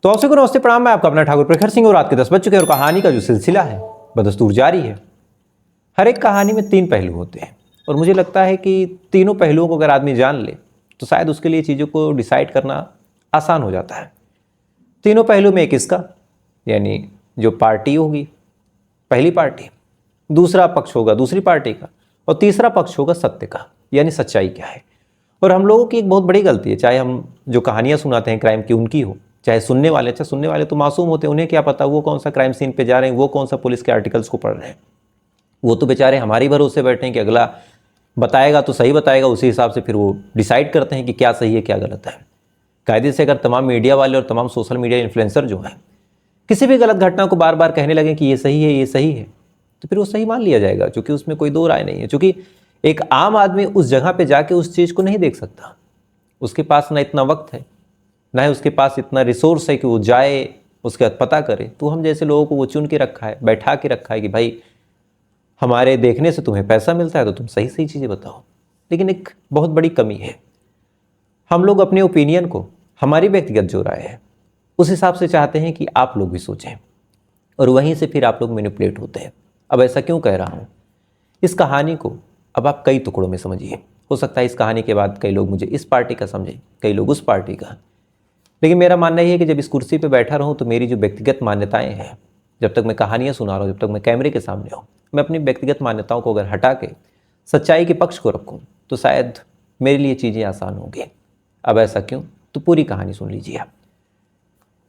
तो आप सभी को नमस्ते प्रणाम। मैं आपका अपना ठाकुर प्रखर सिंह और रात के 10 बज चुके हैं और कहानी का जो सिलसिला है बदस्तूर जारी है। हर एक कहानी में 3 पहलू होते हैं और मुझे लगता है कि तीनों पहलुओं को अगर आदमी जान ले तो शायद उसके लिए चीज़ों को डिसाइड करना आसान हो जाता है। तीनों पहलू में एक इसका यानी जो पार्टी होगी पहली पार्टी, दूसरा पक्ष होगा दूसरी पार्टी का और तीसरा पक्ष होगा सत्य का यानी सच्चाई क्या है। और हम लोगों की एक बहुत बड़ी गलती है, चाहे हम जो कहानियाँ सुनाते हैं क्राइम की उनकी हो, चाहे सुनने वाले, अच्छा सुनने वाले तो मासूम होते हैं, उन्हें क्या पता वो कौन सा क्राइम सीन पे जा रहे हैं, वो कौन सा पुलिस के आर्टिकल्स को पढ़ रहे हैं। वो तो बेचारे हमारे भरोसे बैठे हैं कि अगला बताएगा तो सही बताएगा, उसी हिसाब से फिर वो डिसाइड करते हैं कि क्या सही है क्या गलत है। कायदे से अगर तमाम मीडिया वाले और तमाम सोशल मीडिया इन्फ्लुएंसर जो हैं किसी भी गलत घटना को बार बार कहने लगे कि ये सही है ये सही है, तो फिर वो सही मान लिया जाएगा, क्योंकि उसमें कोई दो राय नहीं है। क्योंकि एक आम आदमी उस जगह पे जाके उस चीज़ को नहीं देख सकता, उसके पास ना इतना वक्त है ना है उसके पास इतना रिसोर्स है कि वो जाए उसके बाद पता करे। तो हम जैसे लोगों को वो चुन के रखा है, बैठा के रखा है कि भाई हमारे देखने से तुम्हें पैसा मिलता है तो तुम सही सही चीज़ें बताओ। लेकिन एक बहुत बड़ी कमी है, हम लोग अपने ओपिनियन को, हमारी व्यक्तिगत जो राय है उस हिसाब से चाहते हैं कि आप लोग भी सोचें और वहीं से फिर आप लोग मैनिपुलेट होते हैं। अब ऐसा क्यों कह रहा हूँ, इस कहानी को अब आप कई टुकड़ों में समझिए। हो सकता है इस कहानी के बाद कई लोग मुझे इस पार्टी का समझें, कई लोग उस पार्टी का, लेकिन मेरा मानना ये है कि जब इस कुर्सी पे बैठा रहूं तो मेरी जो व्यक्तिगत मान्यताएं हैं, जब तक मैं कहानियां सुना रहा हूँ, जब तक मैं कैमरे के सामने हूँ, मैं अपनी व्यक्तिगत मान्यताओं को अगर हटा के सच्चाई के पक्ष को रखूँ तो शायद मेरे लिए चीज़ें आसान होंगी। अब ऐसा क्यों, तो पूरी कहानी सुन लीजिए आप।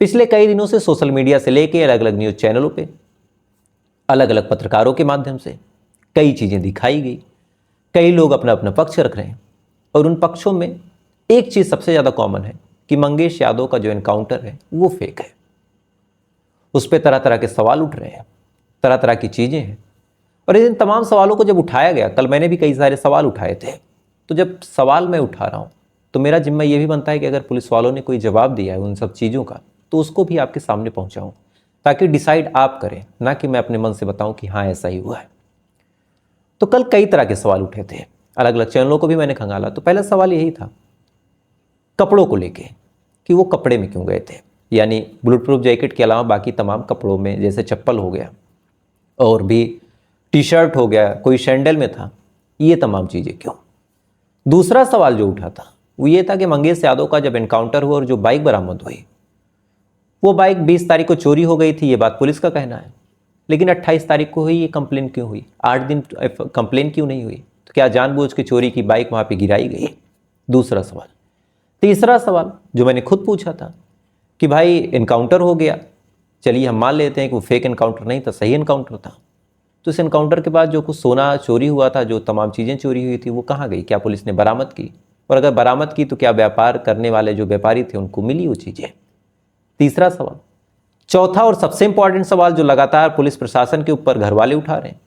पिछले कई दिनों से सोशल मीडिया से लेके अलग अलग न्यूज़ चैनलों पर, अलग अलग पत्रकारों के माध्यम से कई चीज़ें दिखाई गई, कई लोग अपना अपना पक्ष रख रहे हैं और उन पक्षों में एक चीज़ सबसे ज़्यादा कॉमन है कि मंगेश यादव का जो एनकाउंटर है वो फेक है। उस पर तरह तरह के सवाल उठ रहे हैं, तरह तरह की चीज़ें हैं। और इन तमाम सवालों को जब उठाया गया, कल मैंने भी कई सारे सवाल उठाए थे, तो जब सवाल मैं उठा रहा हूँ तो मेरा जिम्मा ये भी बनता है कि अगर पुलिस वालों ने कोई जवाब दिया है उन सब चीज़ों का तो उसको भी आपके सामने पहुँचाऊँ, ताकि डिसाइड आप करें, ना कि मैं अपने मन से बताऊँ कि हाँ ऐसा ही हुआ है। तो कल कई तरह के सवाल उठे थे, अलग अलग चैनलों को भी मैंने खंगाला। तो पहला सवाल यही था कपड़ों को लेके कि वो कपड़े में क्यों गए थे, यानी बुलेट प्रूफ जैकेट के अलावा बाकी तमाम कपड़ों में, जैसे चप्पल हो गया और भी टी शर्ट हो गया, कोई सैंडल में था, ये तमाम चीज़ें क्यों। दूसरा सवाल जो उठा था वो ये था कि मंगेश यादव का जब एनकाउंटर हुआ और जो बाइक बरामद हुई वो बाइक 20 तारीख को चोरी हो गई थी, ये बात पुलिस का कहना है, लेकिन 28 तारीख को हुई, ये कंप्लेन क्यों हुई, 8 दिन कंप्लेन क्यों नहीं हुई, तो क्या जानबूझ के चोरी की बाइक वहाँ पे गिराई गई। दूसरा सवाल। तीसरा सवाल जो मैंने खुद पूछा था कि भाई एनकाउंटर हो गया, चलिए हम मान लेते हैं कि वो फेक एनकाउंटर नहीं था, सही एनकाउंटर था, तो इस एनकाउंटर के बाद जो कुछ सोना चोरी हुआ था, जो तमाम चीज़ें चोरी हुई थी, वो कहाँ गई, क्या पुलिस ने बरामद की, और अगर बरामद की तो क्या व्यापार करने वाले जो व्यापारी थे उनको मिली वो चीज़ें। तीसरा सवाल। चौथा और सबसे इंपॉर्टेंट सवाल जो लगातार पुलिस प्रशासन के ऊपर घर वाले उठा रहे हैं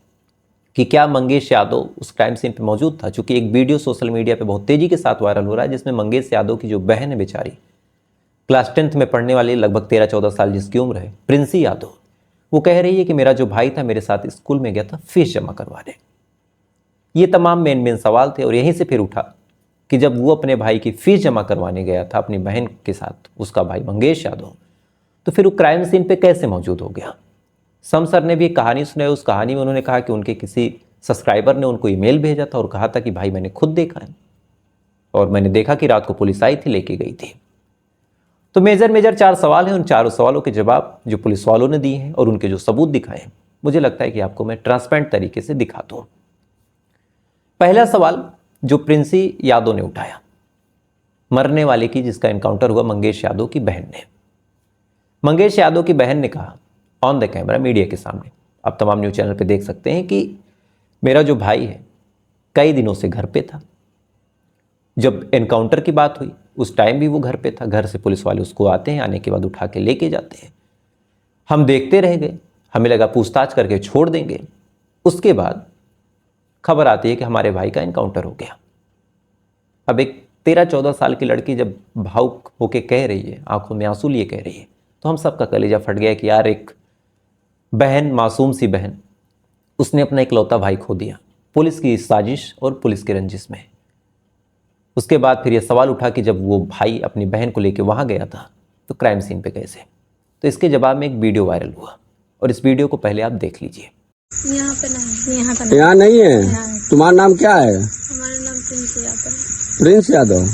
कि क्या मंगेश यादव उस क्राइम सीन पे मौजूद था। चूंकि एक वीडियो सोशल मीडिया पे बहुत तेजी के साथ वायरल हो रहा है जिसमें मंगेश यादव की जो बहन है बेचारी, क्लास 10th में पढ़ने वाली, लगभग 13-14 साल जिसकी उम्र है, प्रिंसी यादव, वो कह रही है कि मेरा जो भाई था मेरे साथ स्कूल में गया था फीस जमा करवाने। ये तमाम मेन सवाल थे और यहीं से फिर उठा कि जब वो अपने भाई की फीस जमा करवाने गया था अपनी बहन के साथ, उसका भाई मंगेश यादव, तो फिर वो क्राइम सीन पे कैसे मौजूद हो गया। सम सर ने भी एक कहानी सुनाई, उस कहानी में उन्होंने कहा कि उनके किसी सब्सक्राइबर ने उनको ईमेल भेजा था और कहा था कि भाई मैंने खुद देखा है और मैंने देखा कि रात को पुलिस आई थी लेके गई थी। तो मेजर 4 सवाल हैं, उन चारों सवालों के जवाब जो पुलिस वालों ने दिए हैं और उनके जो सबूत दिखाए हैं, मुझे लगता है कि आपको मैं ट्रांसपेरेंट तरीके से दिखा दूँ। पहला सवाल जो प्रिंसी यादव ने उठाया, मरने वाले की जिसका एनकाउंटर हुआ मंगेश यादव की बहन ने। मंगेश यादव की बहन ने कहा ऑन द कैमरा मीडिया के सामने, आप तमाम न्यूज़ चैनल पे देख सकते हैं, कि मेरा जो भाई है कई दिनों से घर पे था, जब एनकाउंटर की बात हुई उस टाइम भी वो घर पे था, घर से पुलिस वाले उसको आते हैं, आने के बाद उठा के लेके जाते हैं, हम देखते रह गए, हमें लगा पूछताछ करके छोड़ देंगे। उसके बाद खबर आती है कि हमारे भाई का एनकाउंटर हो गया। अब एक 13-14 साल की लड़की जब भावुक होके कह रही है, आंखों में आंसू लिए कह रही है, तो हम सबका कलेजा फट गया कि यार एक बहन, मासूम सी बहन, उसने अपना इकलौता भाई खो दिया पुलिस की साजिश और पुलिस के रंजिश में। उसके बाद फिर यह सवाल उठा कि जब वो भाई अपनी बहन को लेकर वहाँ गया था तो क्राइम सीन पे कैसे। तो इसके जवाब में एक वीडियो वायरल हुआ और इस वीडियो को पहले आप देख लीजिए। यहाँ पे नहीं, यहाँ पे नहीं। यहाँ नहीं है। तुम्हारा नाम क्या है? हमारा नाम Prince Yadav. Prince Yadav.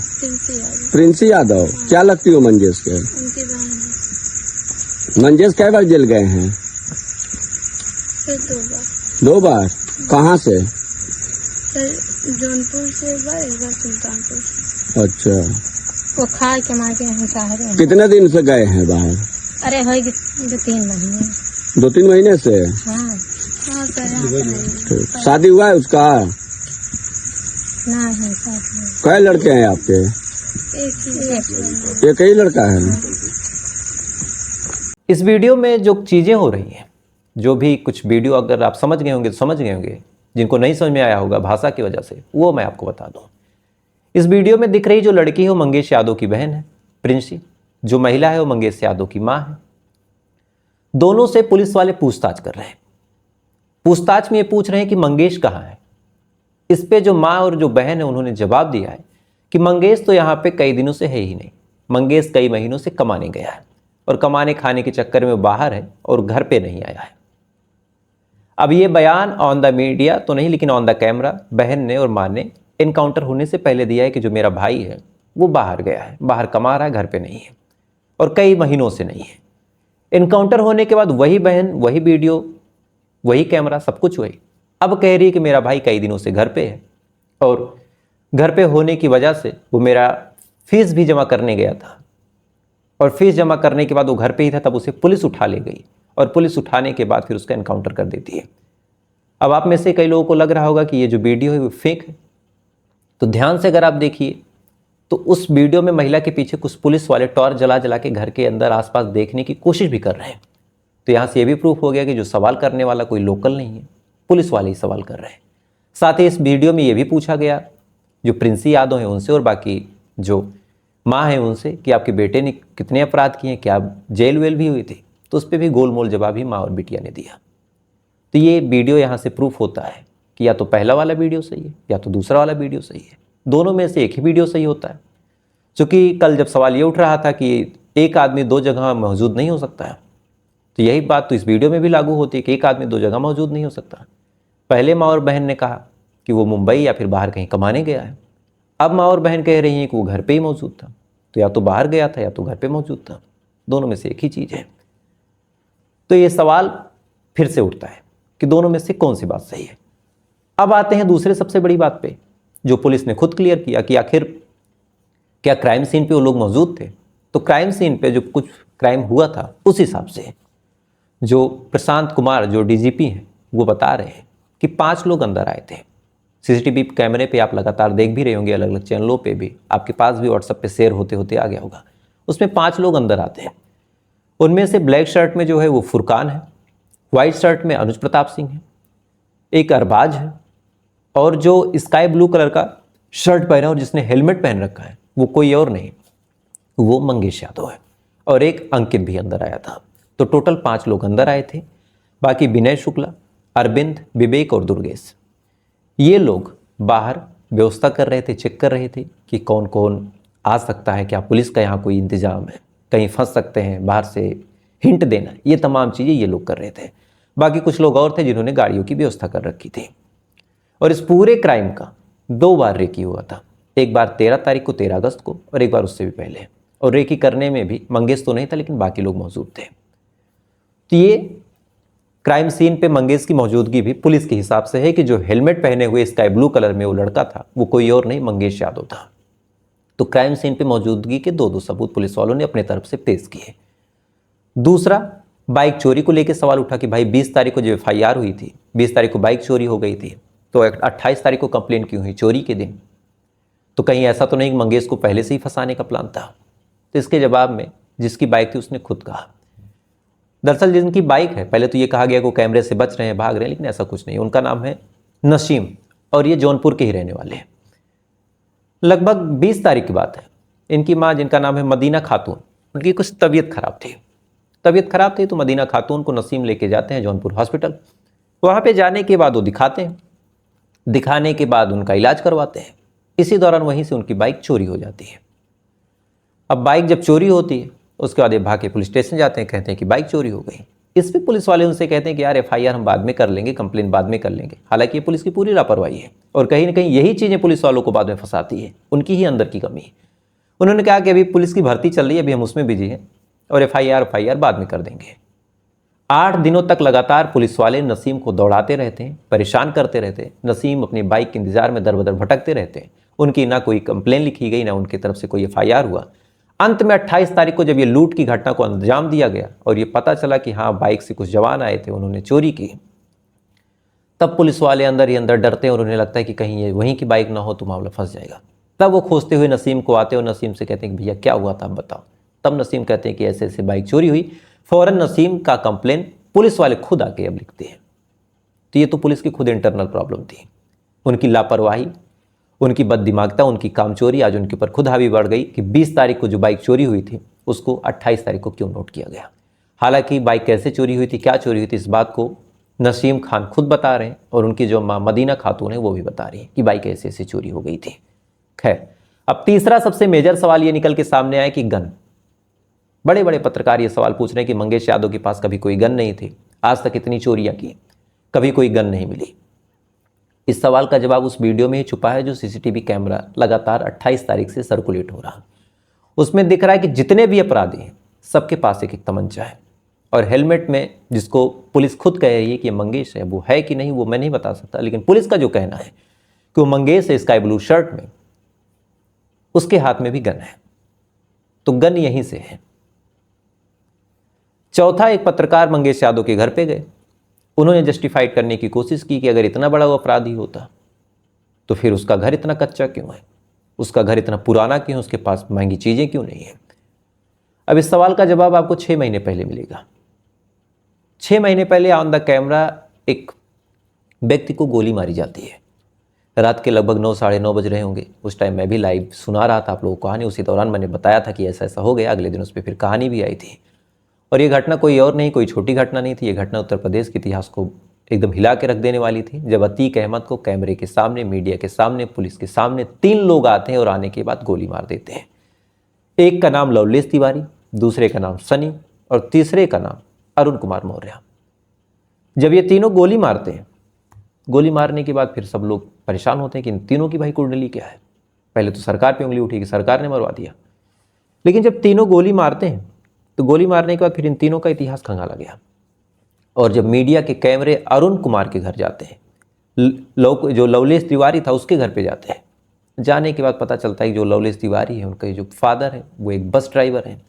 Prince Yadav. क्या लगती हो मंजेश के? उनकी बहन है। मंजेश कै बार जेल गए हैं? फिर 2 बार। 2 बार? कहाँ से? फिर जौनपुर से एक बार, एक बार सुल्तानपुर से। अच्छा, वो खा के मार के यहाँ शहर है। कितने दिन से गए हैं बाहर? अरे हो 2-3 महीने। 2-3 महीने से? हाँ हाँ सर, यहाँ पे नहीं। शादी हुआ है उसका? ना है साथ। कै लड़के हैं आपके? एक ही लड़का है। इस वीडियो में जो चीज़ें हो रही हैं, जो भी कुछ वीडियो अगर आप समझ गए होंगे तो समझ गए होंगे, जिनको नहीं समझ में आया होगा भाषा की वजह से, वो मैं आपको बता दूं। इस वीडियो में दिख रही जो लड़की है वो मंगेश यादव की बहन है प्रिंसी, जो महिला है वो मंगेश यादव की माँ है। दोनों से पुलिस वाले पूछताछ कर रहे हैं। पूछताछ में ये पूछ रहे हैं कि मंगेश कहाँ है। इस पे जो माँ और जो बहन है उन्होंने जवाब दिया है कि मंगेश तो यहाँ पे कई दिनों से है ही नहीं, मंगेश कई महीनों से कमाने गया है और कमाने खाने के चक्कर में बाहर है और घर पे नहीं आया है। अब ये बयान ऑन द मीडिया तो नहीं, लेकिन ऑन द कैमरा बहन ने और माँ ने इनकाउंटर होने से पहले दिया है कि जो मेरा भाई है वो बाहर गया है, बाहर कमा रहा है, घर पे नहीं है और कई महीनों से नहीं है। इनकाउंटर होने के बाद वही बहन, वही वीडियो, वही कैमरा, सब कुछ वही, अब कह रही है कि मेरा भाई कई दिनों से घर पे है और घर पे होने की वजह से वो मेरा फीस भी जमा करने गया था और फीस जमा करने के बाद वो घर पे ही था, तब उसे पुलिस उठा ले गई और पुलिस उठाने के बाद फिर उसका इनकाउंटर कर देती है। अब आप में से कई लोगों को लग रहा होगा कि ये जो वीडियो है वो फेक है, तो ध्यान से अगर आप देखिए तो उस वीडियो में महिला के पीछे कुछ पुलिस वाले टॉर्च जला जला के घर के अंदर आसपास देखने की कोशिश भी कर रहे हैं। तो यहाँ से ये भी प्रूफ हो गया कि जो सवाल करने वाला कोई लोकल नहीं है, पुलिस वाले ही सवाल कर रहे हैं। साथ ही इस वीडियो में ये भी पूछा गया जो प्रिंसी यादव हैं उनसे और बाकी जो माँ है उनसे कि आपके बेटे ने कितने अपराध किए हैं, क्या जेल वेल भी हुई थी, तो उस पर भी गोलमोल जवाब ही माँ और बिटिया ने दिया। तो ये वीडियो यहाँ से प्रूफ होता है कि या तो पहला वाला वीडियो सही है या तो दूसरा वाला वीडियो सही है, दोनों में से एक ही वीडियो सही होता है। क्योंकि कल जब सवाल ये उठ रहा था कि एक आदमी 2 जगह मौजूद नहीं हो सकता है, तो यही बात तो इस वीडियो में भी लागू होती है कि एक आदमी 2 जगह मौजूद नहीं हो सकता। पहले माँ और बहन ने कहा कि वो मुंबई या फिर बाहर कहीं कमाने गया है, अब माँ और बहन कह रही हैं कि वो घर पे ही मौजूद था। तो या तो बाहर गया था या तो घर पे मौजूद था, दोनों में से एक ही चीज़ है। तो ये सवाल फिर से उठता है कि दोनों में से कौन सी बात सही है। अब आते हैं दूसरे सबसे बड़ी बात पे, जो पुलिस ने खुद क्लियर किया कि आखिर क्या क्राइम सीन पे वो लोग मौजूद थे। तो क्राइम सीन पे जो कुछ क्राइम हुआ था उस हिसाब से जो प्रशांत कुमार जो डीजीपी हैं वो बता रहे हैं कि 5 लोग अंदर आए थे। सीसीटीवी कैमरे पे आप लगातार देख भी रहे होंगे, अलग अलग चैनलों पे भी, आपके पास भी व्हाट्सएप पे शेयर होते होते आ गया होगा। उसमें 5 लोग अंदर आते हैं। उनमें से ब्लैक शर्ट में जो है वो फुरकान है, वाइट शर्ट में अनुज प्रताप सिंह है, एक अरबाज है और जो स्काई ब्लू कलर का शर्ट पहना और जिसने हेलमेट पहन रखा है वो कोई और नहीं, वो मंगेश यादव है और एक अंकित भी अंदर आया था। तो टोटल 5 लोग अंदर आए थे। बाकी विनय शुक्ला, अरविंद, विवेक और दुर्गेश, ये लोग बाहर व्यवस्था कर रहे थे, चेक कर रहे थे कि कौन कौन आ सकता है, क्या पुलिस का यहाँ कोई इंतजाम है, कहीं फंस सकते हैं, बाहर से हिंट देना, ये तमाम चीज़ें ये लोग कर रहे थे। बाकी कुछ लोग और थे जिन्होंने गाड़ियों की व्यवस्था कर रखी थी। और इस पूरे क्राइम का 2 बार रेकी हुआ था, एक बार 13 तारीख को, 13 अगस्त को, और एक बार उससे भी पहले। और रेकी करने में भी मंगेश तो नहीं था लेकिन बाकी लोग मौजूद थे। तो ये क्राइम सीन पे मंगेश की मौजूदगी भी पुलिस के हिसाब से है कि जो हेलमेट पहने हुए स्काई ब्लू कलर में वो लड़का था वो कोई और नहीं, मंगेश यादव था। तो क्राइम सीन पे मौजूदगी के 2 सबूत पुलिस वालों ने अपने तरफ से पेश किए। दूसरा, बाइक चोरी को लेकर सवाल उठा कि भाई 20 तारीख को जो FIR हुई थी, 20 तारीख को बाइक चोरी हो गई थी, तो 28 तारीख को कंप्लेन क्यों हुई चोरी के दिन? तो कहीं ऐसा तो नहीं कि मंगेश को पहले से ही फंसाने का प्लान था? तो इसके जवाब में जिसकी बाइक थी उसने खुद कहा, दरअसल जिनकी बाइक है, पहले तो ये कहा गया कि वो कैमरे से बच रहे हैं, भाग रहे हैं, लेकिन ऐसा कुछ नहीं। उनका नाम है नसीम और ये जौनपुर के ही रहने वाले हैं। लगभग 20 तारीख की बात है। इनकी माँ जिनका नाम है मदीना खातून, उनकी कुछ तबीयत खराब थी तो मदीना खातून को नसीम लेके जाते हैं जौनपुर हॉस्पिटल। वहाँ पे जाने के बाद वो दिखाते हैं, दिखाने के बाद उनका इलाज करवाते हैं। इसी दौरान वहीं से उनकी बाइक चोरी हो जाती है। अब बाइक जब चोरी होती है उसके बाद ये भाग के पुलिस स्टेशन जाते हैं, कहते हैं कि बाइक चोरी हो गई। इस पर पुलिस वाले उनसे कहते हैं कि यार FIR हम बाद में कर लेंगे, कंप्लेन बाद में कर लेंगे। हालांकि ये पुलिस की पूरी लापरवाही है और कहीं ना कहीं यही चीज़ें पुलिस वालों को बाद में फंसाती है, उनकी ही अंदर की कमी है। उन्होंने कहा कि अभी पुलिस की भर्ती चल रही है, अभी हम उसमें बिजी हैं और FIR बाद में कर देंगे। 8 दिनों तक लगातार पुलिस वाले नसीम को दौड़ाते रहते हैं, परेशान करते रहते हैं। नसीम अपनी बाइक के इंतजार में दर बदर भटकते रहते हैं। उनकी ना कोई कंप्लेन लिखी गई, ना उनकी तरफ से कोई FIR हुआ। अंत में 28 तारीख को जब ये लूट की घटना को अंजाम दिया गया और ये पता चला कि हाँ बाइक से कुछ जवान आए थे, उन्होंने चोरी की, तब पुलिस वाले अंदर ही अंदर डरते हैं और उन्हें लगता है कि कहीं ये वहीं की बाइक ना हो तो मामला फंस जाएगा। तब वो खोजते हुए नसीम को आते हैं और नसीम से कहते हैं कि भैया क्या हुआ था, आप बताओ। तब नसीम कहते हैं कि ऐसे ऐसे बाइक चोरी हुई। फ़ौरन नसीम का कंप्लेन पुलिस वाले खुद आके अब लिखते हैं। तो ये तो पुलिस की खुद इंटरनल प्रॉब्लम थी, उनकी लापरवाही, उनकी बददिमागता, उनकी कामचोरी आज उनके ऊपर खुद हावी बढ़ गई कि 20 तारीख को जो बाइक चोरी हुई थी उसको 28 तारीख को क्यों नोट किया गया। हालांकि बाइक कैसे चोरी हुई थी, क्या चोरी हुई थी, इस बात को नसीम खान खुद बता रहे हैं और उनकी जो माँ मदीना खातून है वो भी बता रही है कि बाइक ऐसे ऐसे चोरी हो गई थी। खैर, अब तीसरा सबसे मेजर सवाल ये निकल के सामने आया कि गन। बड़े बड़े पत्रकार ये सवाल पूछ रहे हैं कि मंगेश यादव के पास कभी कोई गन नहीं थी, आज तक इतनी चोरियां की, कभी कोई गन नहीं मिली। इस सवाल का जवाब उस वीडियो में ही छुपा है जो CCTV कैमरा लगातार 28 तारीख से सर्कुलेट हो रहा है। उसमें दिख रहा है कि जितने भी अपराधी हैं सबके पास एक एक तमंचा है और हेलमेट में, जिसको पुलिस खुद कह रही है कि मंगेश है, वो है कि नहीं वो मैं नहीं बता सकता, लेकिन पुलिस का जो कहना है कि वो मंगेश है स्काई ब्लू शर्ट में, उसके हाथ में भी गन है। तो गन यहीं से है। चौथा, एक पत्रकार मंगेश यादव के घर पे गए। उन्होंने जस्टिफाइड करने की कोशिश की कि अगर इतना बड़ा वो अपराधी होता तो फिर उसका घर इतना कच्चा क्यों है, उसका घर इतना पुराना क्यों, उसके पास महंगी चीज़ें क्यों नहीं है। अब इस सवाल का जवाब आपको 6 महीने पहले मिलेगा। 6 महीने पहले ऑन द कैमरा एक व्यक्ति को गोली मारी जाती है। रात के लगभग 9 साढ़े 9 बज रहे होंगे। उस टाइम मैं भी लाइव सुना रहा था आप लोगों को कहानी। उसी दौरान मैंने बताया था कि ऐसा ऐसा हो गया। अगले दिन उस पर फिर कहानी भी आई थी। और ये घटना कोई और नहीं, कोई छोटी घटना नहीं थी। ये घटना उत्तर प्रदेश के इतिहास को एकदम हिला के रख देने वाली थी, जब अतीक अहमद को कैमरे के सामने, मीडिया के सामने, पुलिस के सामने 3 लोग आते हैं और आने के बाद गोली मार देते हैं। एक का नाम लवलेश तिवारी, दूसरे का नाम सनी और तीसरे का नाम अरुण कुमार मौर्य। जब ये तीनों गोली मारते हैं, गोली मारने के बाद फिर सब लोग परेशान होते हैं कि इन तीनों की भाई कुंडली क्या है। पहले तो सरकार पे उंगली उठी कि सरकार ने मरवा दिया, लेकिन जब तीनों गोली मारते हैं तो गोली मारने के बाद फिर इन तीनों का इतिहास खंगाला गया। और जब मीडिया के कैमरे अरुण कुमार के घर जाते हैं, जो लवलेश तिवारी था उसके घर पे जाते हैं, जाने के बाद पता चलता है कि जो लवलेश तिवारी है उनके जो फादर है वो एक बस ड्राइवर है।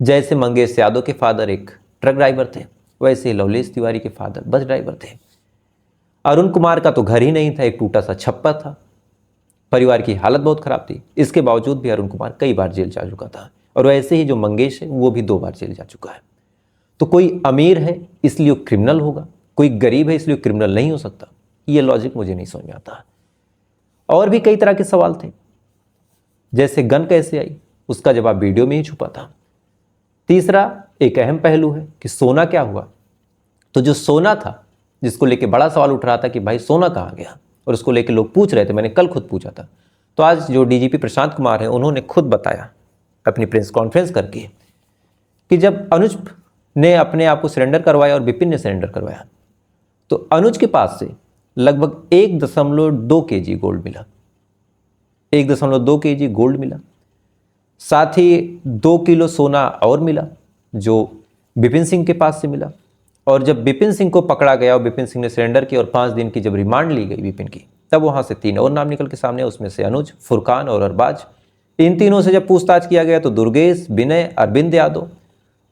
जैसे मंगेश यादव के फादर एक ट्रक ड्राइवर थे, वैसे लवलेश तिवारी के फादर बस ड्राइवर थे। अरुण कुमार का तो घर ही नहीं था, एक टूटा सा छप्पर था। परिवार की हालत बहुत ख़राब थी। इसके बावजूद भी अरुण कुमार कई बार जेल जा चुका था। और वैसे ही जो मंगेश है वो भी 2 बार जेल जा चुका है। तो कोई अमीर है इसलिए वो क्रिमिनल होगा, कोई गरीब है इसलिए क्रिमिनल नहीं हो सकता। ये लॉजिक मुझे नहीं समझ में आता। और भी कई तरह के सवाल थे, जैसे गन कैसे आई, उसका जवाब वीडियो में ही छुपा था। तीसरा एक अहम पहलू है कि सोना क्या हुआ। तो जो सोना था, जिसको लेके बड़ा सवाल उठ रहा था कि भाई सोना कहाँ गया, और उसको लेके लोग पूछ रहे थे, मैंने कल खुद पूछा था। तो आज जो DGP प्रशांत कुमार है उन्होंने खुद बताया अपनी प्रेस कॉन्फ्रेंस करके कि जब अनुज ने अपने आप को सरेंडर करवाया और विपिन ने सरेंडर करवाया, तो अनुज के पास से लगभग 1.2 kg गोल्ड मिला। 1.2 kg गोल्ड मिला, साथ ही 2 किलो सोना और मिला जो विपिन सिंह के पास से मिला। और जब विपिन सिंह को पकड़ा गया और विपिन सिंह ने सरेंडर किया और 5 दिन की जब रिमांड ली गई विपिन की, तब वहाँ से 3 और नाम निकल के सामने, उसमें से अनुज, फुरकान और अरबाज। इन तीनों से जब पूछताछ किया गया तो दुर्गेश, विनय, अरविंद यादव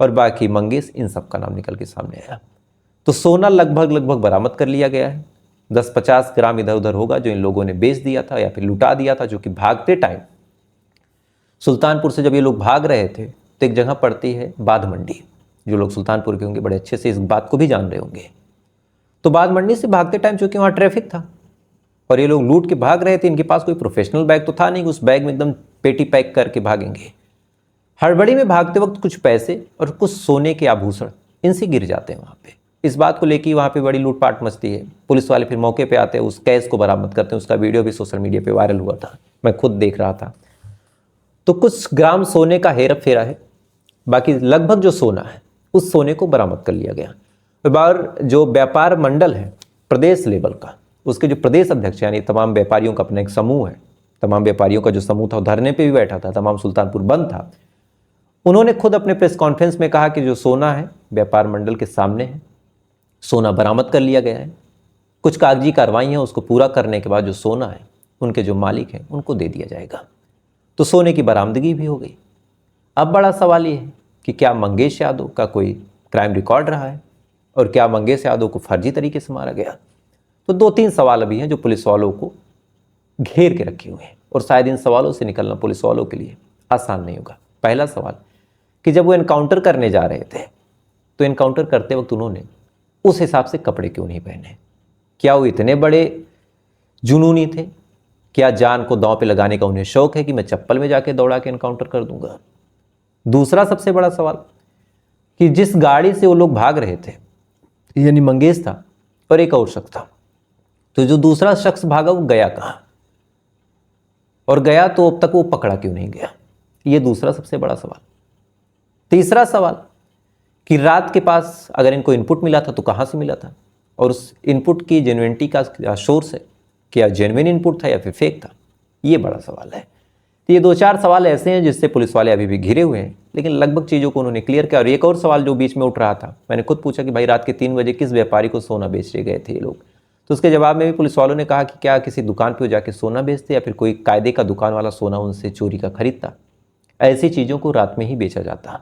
और बाकी मंगेश, इन सब का नाम निकल के सामने आया। तो सोना लगभग बरामद कर लिया गया है। 10-50 ग्राम इधर उधर होगा जो इन लोगों ने बेच दिया था या फिर लुटा दिया था, जो कि भागते टाइम सुल्तानपुर से जब ये लोग भाग रहे थे तो एक जगह पड़ती है बाध मंडी। जो लोग सुल्तानपुर के होंगे बड़े अच्छे से इस बात को भी जान रहे होंगे। तो बाध मंडी से भागते टाइम चूंकि वहाँ ट्रैफिक था और ये लोग लूट के भाग रहे थे, इनके पास कोई प्रोफेशनल बैग तो था नहीं, उस बैग में एकदम पेटी पैक करके भागेंगे। हड़बड़ी में भागते वक्त कुछ पैसे और कुछ सोने के आभूषण इनसे गिर जाते हैं वहाँ पे। इस बात को लेकर वहाँ पे बड़ी लूटपाट मचती है। पुलिस वाले फिर मौके पे आते हैं, उस कैश को बरामद करते हैं। उसका वीडियो भी सोशल मीडिया पे वायरल हुआ था, मैं खुद देख रहा था। तो कुछ ग्राम सोने का हेरा फेरा है बाकी लगभग जो सोना है उस सोने को बरामद कर लिया गया। और बार जो व्यापार मंडल है प्रदेश लेवल का, उसके जो प्रदेश अध्यक्ष यानी तमाम व्यापारियों का अपना एक समूह है, तमाम व्यापारियों का जो समूह था वो धरने पे भी बैठा था, तमाम सुल्तानपुर बंद था, उन्होंने खुद अपने प्रेस कॉन्फ्रेंस में कहा कि जो सोना है व्यापार मंडल के सामने है, सोना बरामद कर लिया गया है, कुछ कागजी कार्रवाई है, उसको पूरा करने के बाद जो सोना है उनके जो मालिक हैं उनको दे दिया जाएगा। तो सोने की बरामदगी भी हो गई। अब बड़ा सवाल ये है कि क्या मंगेश यादव का कोई क्राइम रिकॉर्ड रहा है और क्या मंगेश यादव को फर्जी तरीके से मारा गया। तो 2-3 सवाल अभी हैं जो पुलिस वालों को घेर के रखे हुए हैं और शायद इन सवालों से निकलना पुलिस वालों के लिए आसान नहीं होगा। पहला सवाल कि जब वो एनकाउंटर करने जा रहे थे तो एनकाउंटर करते वक्त उन्होंने उस हिसाब से कपड़े क्यों नहीं पहने? क्या वो इतने बड़े जुनूनी थे? क्या जान को दांव पे लगाने का उन्हें शौक है कि मैं चप्पल में जाके दौड़ा के एनकाउंटर कर दूंगा? दूसरा सबसे बड़ा सवाल कि जिस गाड़ी से वो लोग भाग रहे थे यानी मंगेश था और एक और शख्स था, तो जो दूसरा शख्स भागा वो गया कहाँ? और गया तो अब तक वो पकड़ा क्यों नहीं गया? ये दूसरा सबसे बड़ा सवाल। तीसरा सवाल कि रात के पास अगर इनको इनपुट मिला था तो कहाँ से मिला था और उस इनपुट की जेन्युइनिटी का सोर्स है, क्या जेन्युइन इनपुट था या फिर फेक था? ये बड़ा सवाल है। तो ये 2-4 सवाल ऐसे हैं जिससे पुलिस वाले अभी भी घिरे हुए हैं, लेकिन लगभग चीज़ों को उन्होंने क्लियर किया। और एक और सवाल जो बीच में उठ रहा था, मैंने खुद पूछा कि भाई रात के 3 बजे किस व्यापारी को सोना बेचने गए थे ये लोग? तो उसके जवाब में भी पुलिस वालों ने कहा कि क्या किसी दुकान पर जाके सोना बेचते या फिर कोई कायदे का दुकान वाला सोना उनसे चोरी का खरीदता। ऐसी चीज़ों को रात में ही बेचा जाता,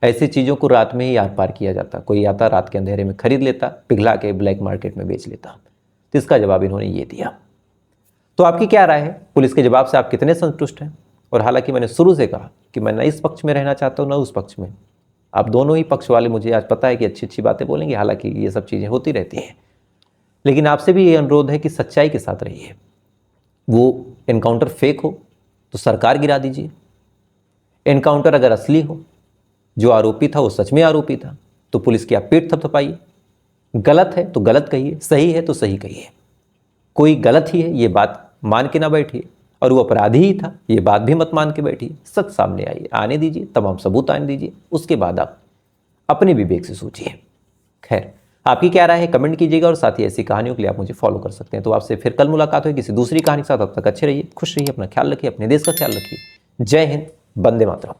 ऐसी चीज़ों को रात में ही आर पार किया जाता। कोई आता रात के अंधेरे में खरीद लेता, पिघला के ब्लैक मार्केट में बेच लेता। तो इसका जवाब इन्होंने ये दिया। तो आपकी क्या राय है? पुलिस के जवाब से आप कितने संतुष्ट हैं? और हालांकि मैंने शुरू से कहा कि मैं न इस पक्ष में रहना चाहता हूँ न उस पक्ष में, आप दोनों ही पक्ष वाले मुझे आज पता है कि अच्छी अच्छी बातें बोलेंगे, हालांकि ये सब चीज़ें होती रहती हैं, लेकिन आपसे भी ये अनुरोध है कि सच्चाई के साथ रहिए। वो एनकाउंटर फेक हो तो सरकार गिरा दीजिए, एनकाउंटर अगर असली हो, जो आरोपी था वो सच में आरोपी था, तो पुलिस की आप पीठ थपथपाइए। गलत है तो गलत कहिए, सही है तो सही कहिए। कोई गलत ही है ये बात मान के ना बैठिए और वो अपराधी ही था ये बात भी मत मान के बैठिए। सच सामने आइए, आने दीजिए, तमाम सबूत आने दीजिए, उसके बाद आप अपने विवेक से सोचिए। खैर, आपकी क्या राय है कमेंट कीजिएगा और साथ ही ऐसी कहानियों के लिए आप मुझे फॉलो कर सकते हैं। तो आपसे फिर कल मुलाकात होगी किसी दूसरी कहानी के साथ। अब तक अच्छे रहिए, खुश रहिए, अपना ख्याल रखिए, अपने देश का ख्याल रखिए। जय हिंद, वंदे मातरम।